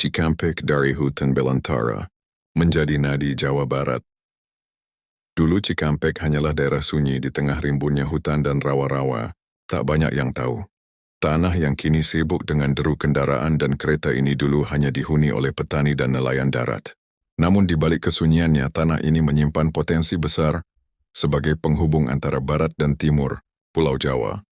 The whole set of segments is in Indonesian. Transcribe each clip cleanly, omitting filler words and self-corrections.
Cikampek dari hutan belantara menjadi nadi Jawa Barat. Dulu Cikampek hanyalah daerah sunyi di tengah rimbunnya hutan dan rawa-rawa. Tak banyak yang tahu. Tanah yang kini sibuk dengan deru kendaraan dan kereta ini dulu hanya dihuni oleh petani dan nelayan darat. Namun di balik kesunyiannya, tanah ini menyimpan potensi besar sebagai penghubung antara barat dan timur Pulau Jawa.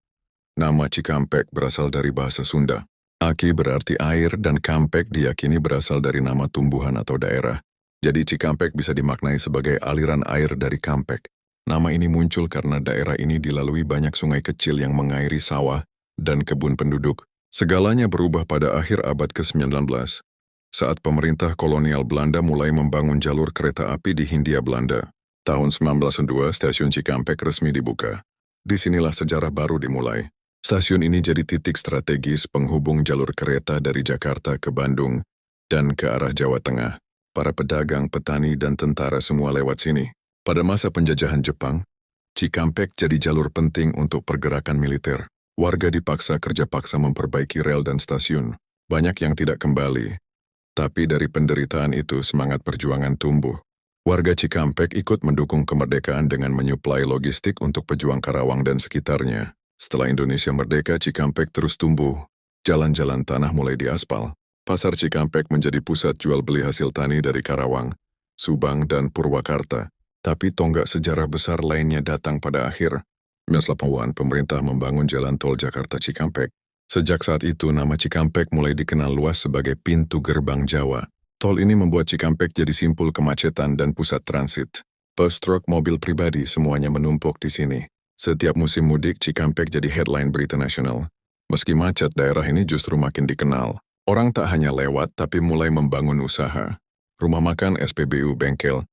Nama Cikampek berasal dari bahasa Sunda. Aki berarti air dan Kampek diyakini berasal dari nama tumbuhan atau daerah. Jadi Cikampek bisa dimaknai sebagai aliran air dari Kampek. Nama ini muncul karena daerah ini dilalui banyak sungai kecil yang mengairi sawah dan kebun penduduk. Segalanya berubah pada akhir abad ke-19, saat pemerintah kolonial Belanda mulai membangun jalur kereta api di Hindia Belanda. Tahun 1902, stasiun Cikampek resmi dibuka. Disinilah sejarah baru dimulai. Stasiun ini jadi titik strategis penghubung jalur kereta dari Jakarta ke Bandung dan ke arah Jawa Tengah. Para pedagang, petani, dan tentara semua lewat sini. Pada masa penjajahan Jepang, Cikampek jadi jalur penting untuk pergerakan militer. Warga dipaksa kerja paksa memperbaiki rel dan stasiun. Banyak yang tidak kembali. Tapi dari penderitaan itu semangat perjuangan tumbuh. Warga Cikampek ikut mendukung kemerdekaan dengan menyuplai logistik untuk pejuang Karawang dan sekitarnya. Setelah Indonesia merdeka, Cikampek terus tumbuh. Jalan-jalan tanah mulai diaspal. Pasar Cikampek menjadi pusat jual beli hasil tani dari Karawang, Subang, dan Purwakarta. Tapi tonggak sejarah besar lainnya datang pada akhir 1980-an, pemerintah membangun jalan tol Jakarta Cikampek. Sejak saat itu, nama Cikampek mulai dikenal luas sebagai pintu gerbang Jawa. Tol ini membuat Cikampek jadi simpul kemacetan dan pusat transit. Bus, truk, mobil pribadi semuanya menumpuk di sini. Setiap musim mudik, Cikampek jadi headline berita nasional. Meski macet, daerah ini justru makin dikenal. Orang tak hanya lewat, tapi mulai membangun usaha. Rumah makan, SPBU, bengkel,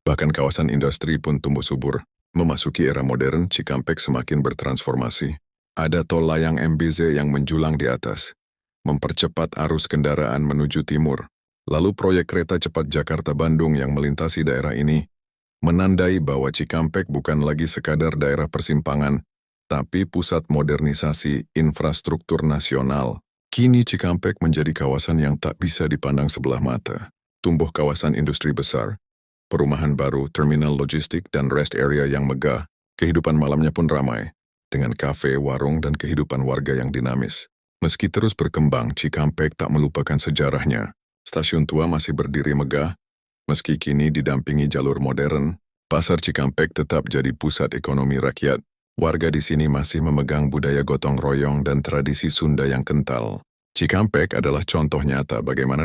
bahkan kawasan industri pun tumbuh subur. Memasuki era modern, Cikampek semakin bertransformasi. Ada tol layang MBZ yang menjulang di atas, mempercepat arus kendaraan menuju timur. Lalu proyek kereta cepat Jakarta-Bandung yang melintasi daerah ini, menandai bahwa Cikampek bukan lagi sekadar daerah persimpangan, tapi pusat modernisasi infrastruktur nasional. Kini Cikampek menjadi kawasan yang tak bisa dipandang sebelah mata. Tumbuh kawasan industri besar, perumahan baru, terminal logistik, dan rest area yang megah. Kehidupan malamnya pun ramai, dengan kafe, warung, dan kehidupan warga yang dinamis. Meski terus berkembang, Cikampek tak melupakan sejarahnya. Stasiun tua masih berdiri megah. Meski kini didampingi jalur modern, pasar Cikampek tetap jadi pusat ekonomi rakyat. Warga di sini masih memegang budaya gotong royong dan tradisi Sunda yang kental. Cikampek adalah contoh nyata bagaimana